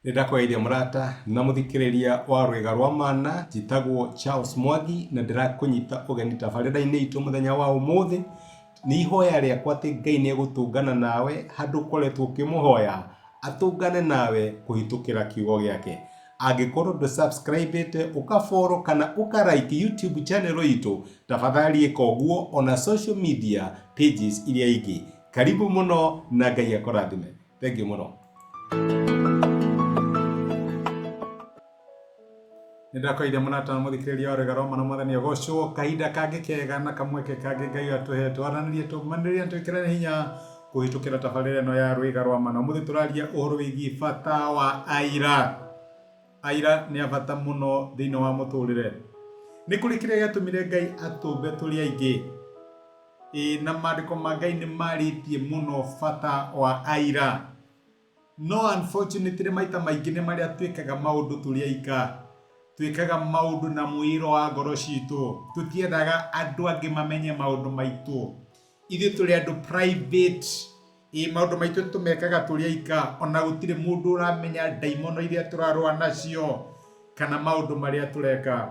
Nindakweithia murata na muthikiriria wa rwega rwa mana njitagwo Charles Mwangi na ndirakunyita ugeni tabarira-ini itu muthenya wa umuthi. Ni ihoya riakwa ati Ngai ni egutungana nawe handu ukoretwo ukimuhoya atungane nawe kuhitukira kiugo giake. Angikorwo ndu subscribe ukafollow kana ukarike YouTube channel itu, tafadhali ika uguo ona social media pages iria ingi. Karibu muno na Ngai akurathime. Thank you muno. Nindakweithia murata na muthikiriria wa rwega rwa mana mwathani agocwo kahinda kangi kega na kamweke kangi Ngai atuhe twaranirie tumaniririe twikirane hinya kuhitukira tabarira ino ya rwega rwa mana. Muthi turaria uhoro wigi bata wa aira. Aira ni abata muno thiini wa muturire. Ni kurikire gatumire Ngai atumbe turi aingi. Na maandiko ma Ngai ni maritie muno bata wa aira. No unfortunately maita maingi ni maria twikaga maundu turi aika. Twikaga maundu na muiro wa ngoro citu. Tutiendaga andu angi mamenye maundu maitu. Ithuĩ turi andu private. Maundu maitu tumekaga turi aika. Ona gutire mundu uramenya ndaimono iria turarua nacio kana maundu maria tureka.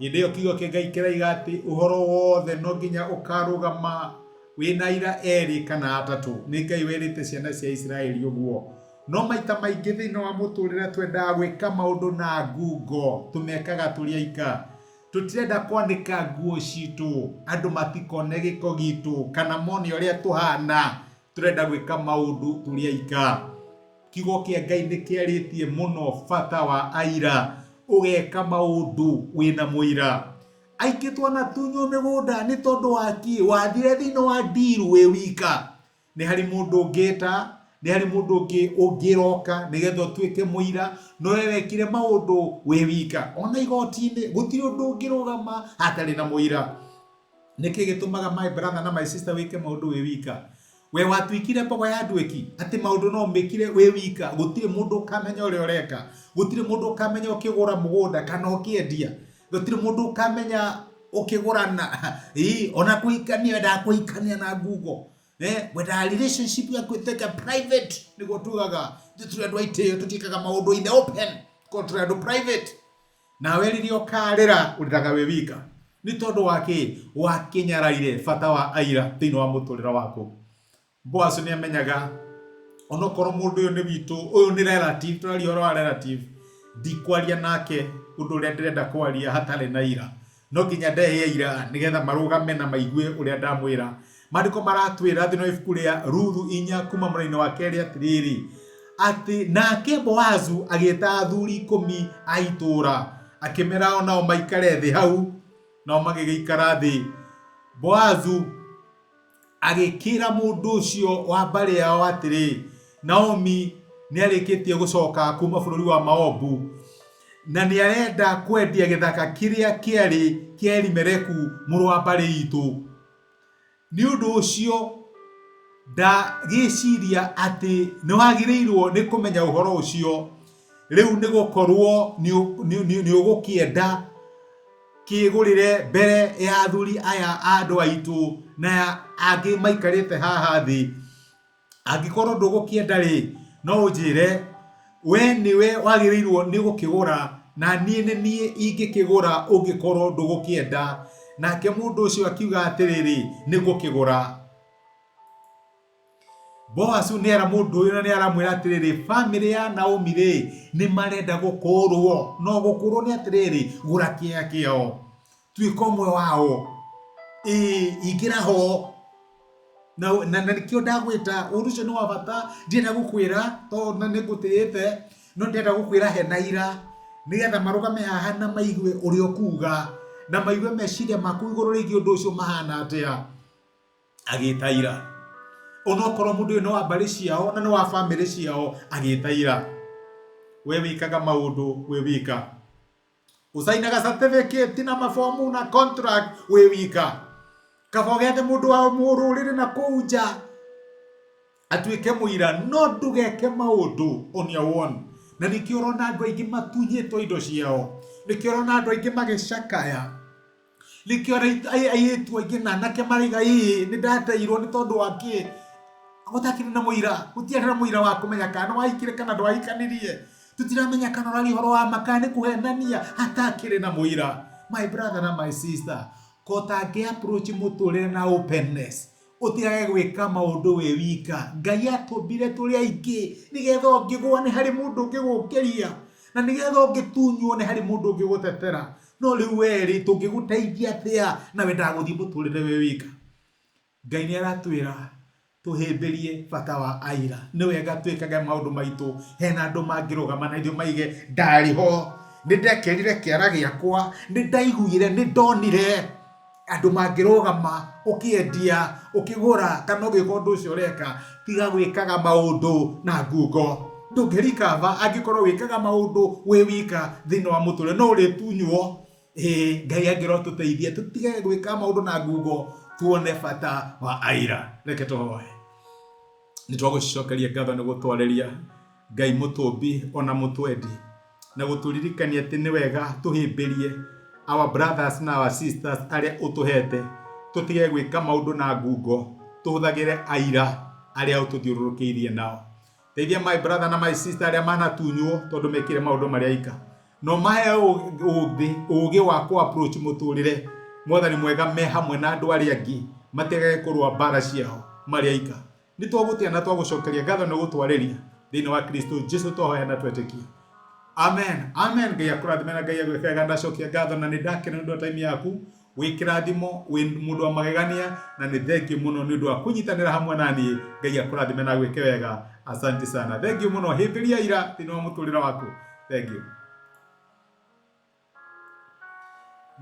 Hĩndĩ ĩyo kiugo kĩa Ngai kiraiga ati uhoro wothe no nginya ukarugama wina ira eri kana atatu. Ni Ngai werĩte ciana cia Israeli uguo. No maita maingi thiini wa muturire twendaga gwika maundu na ngungo. Tumekaga turi aika. Tutirenda kwanika nguo citu andu matikone giko gitu kana moni uria tuhana. Turenda gwika maundu turi aika. Kiugo kĩa Ngai ni kiaritie muno bata wa aira. Ugeka maundu wina muira. Aingi twana tunyo migunda ni tondu waki wathire thiini wa ndiru wi wika. Ni hari mundu ungita, ni hari mundu ungi ungiroka nigetha tuike muira, no we wekire maundu wi wika. Ona igoti-ini gutiri undu ungirugama hatari na muira. Niki gitumaga my brother na my sister wike maundu wi wika? We watuikire mbogo ya ndweki ati maundu no mbikire wi wika, gutire mundu ukamenya uria ureka, gutire mundu ukamenya ukigura mugunda kana ukiendia, gutire mundu ukamenya ukigurana ona kuikania nda kuikania na ngugo whether relationship ya kwiteka private niguo tugaga turi andu aitio tutikaga maundu in the open ko turi andu private. Na weririe ukarira uriraga wi wika ni tondu waki wakinyaraire bata wa aira thiini wa muturira waku. Boaz ni amenyaga onokorwo mundu uyu ni witu, uyu ni relative, turari horo wa relative, ndikwaria nake undu uria ndirenda kwaria hatari na ira. No nginya ndehe ira nigetha marugame na maigue uria ndamwira. Maandiko maratwira thiini wa ibuku ria Ruthu 4 kuma mweri-ini wa keri atiriri ati nake Boazu agieta athuri 10 a itura akimera onao maikare thi hau, nao magigiikara thi. Boazu agikira mundu ucio wa mbari yao atiri Naomi ni arikitie gucoka kuma bururi wa Moabu na ni arenda kwendia githaka kiria kiari kia Elimereku muru wa mbari itu. Ni undu ucio ndagiciria ati ni wagirirwo ni kumenya uhoro ucio. Riu ni gukorwo ni ugukienda kigurire mbere ya athuri aya andu aitu na angi maikarite haha thi. Angikorwo ndugukienda ri no unjire we niwe wagirirwo ni gukigura na nie ingikigura ungikorwo ndugukienda. Nake mundu ucio akiuga atiriri ni gukigura. Boaz ni ara mundu uyu na ni aramwira atiriri family ya Naomi ri ni marenda gukurwo, no gukurwo ni atiriri gura kia kiao tuika umwe wao igira ho na nikio ndagwita undu ucio ni wa bata. Ndienda gukwira to na nigutirite no ndienda gukwira hena ira nigetha marugame haha na maigue uria kuga na maigue meciria maku iguru rigi undu ucio mahana atia. Agita ira onokorwo mundu uyu no wa mbari ciao na no wa family ciao, agita ira. We wikaga maundu wi wika, usainaga certificate na mafomu na contract wi wika. Kabogete mundu wa mururire na kuja atuike muira, no ndugeke maundu on your own. Na nikio urona andu aingi matunyitwo indo ciao, nikio urona andu aingi magicakaya, nikio aitu aingi na nake mariga ni ndateirwo ni tondu waki gutakire na muira, gutiana na muira wa kumenya kana waikire kana ndwahikanirie. tutiramenya kana rari horo wa makane kuhenania hatakire na muira. My brother na my sister, kotage approach muturire na openness. Utigage gwika maundu we wika. Ngai atubire turi aingi nigetha ungigwa ni hari mundu ungigukiria na nigetha ungitunywo ni hari mundu ungigutetera. No riu weri tungiguteithia atia na wenda guthii muturire we wika. Ngai ni aratwira tuhimbirie bata wa aira. Ni wega twikage maundu maitu hena andu mangirugama na ithu maige ndari ho, ni ndekerire kiara giakwa, ni ndaiguire, ni ndonire. Andu mangirugama ukiendia ukigura kana ugika undu ucio ureka, tiga gwikaga maundu na ngungo. Ndungirikava angikorwo wikaga maundu we wika thini wa muture no uritunywo. Ngai angiro tuteithie tutige gwika maundu na ngungo, tuone bata wa aira. Reke tuhoe. Nitwagucokeria ngatho ni gutwareria Ngai mutumbi ona mutwendi na guturirikania ati ni wega tuhimbirie our brothers na our sisters aria utuhete, tutige gwika maundu na ngungo, tuhuthagire aira aria ututhiururukiirie nao. Teithia my brother na my sister aria manatunywo tondu mekire maundu maria ika, no mahe ugi wa ku approach muturire. Mwathani mwega me hamwe na andu aria angi mategage kurwa bara ciao maria ika. Ni twagutia na twagucokeria ngatho ni gutwareria thini wa Kristo Jesu twahoya na twetikia. Amen. Amen. Ngai akurathime na Ngai agwikega. Ndacokia ngatho na ni ndakena ndu time yaku wikirathimo wi mundu wa magegania na ni thank you muno ni ndu wa kunyitanira hamwe nani. Ngai akurathime na gwike wega. Asante sana. Thank you muno. Himbiria ira thini wa muturira waku. Thank you.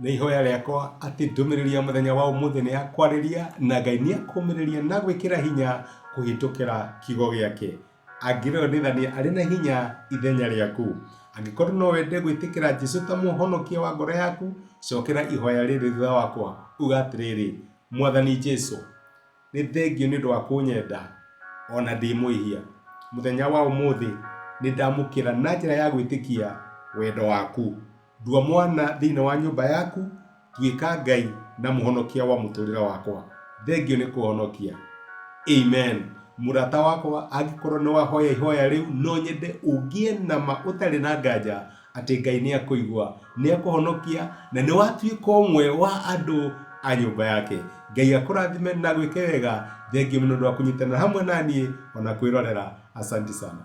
Ni ihoya riakwa ati ndumiriria muthenya wa umuthi ni akwariria na Ngai ni akumiriria na gwikira hinya kuhitukira kigo giake. Angirwo nithania ari na hinya ithenya riaku. Angikorwo no wende gwitikira Jesu ta muhonokia wa ngoro yaku, cokera ihoya riri thutha wakwa uga atiriri: Mwathani Jesu, ni thengio ni ndu wa kunyenda ona ndi muihia. Muthenya wa umuthi ni ndamukira na njira ya gwitikia wendo waku. Ndua mwana thini wa nyumba yaku, tuika Ngai na muhonokia wa muturira wakwa. Thengio ni kuhonokia. Amen. Murata wakwa angikorwo ni wahoya ihoya riu, no nyende ugie na ma utari na nganja ati Ngai ni akuigwa, ni akuhonokia na ni watuika umwe wa andu a nyumba yake. Ngai akurathime na gwike wega. Thengio muno ndu wa kunyitanira hamwe nani ona kwirorera. Asante sana.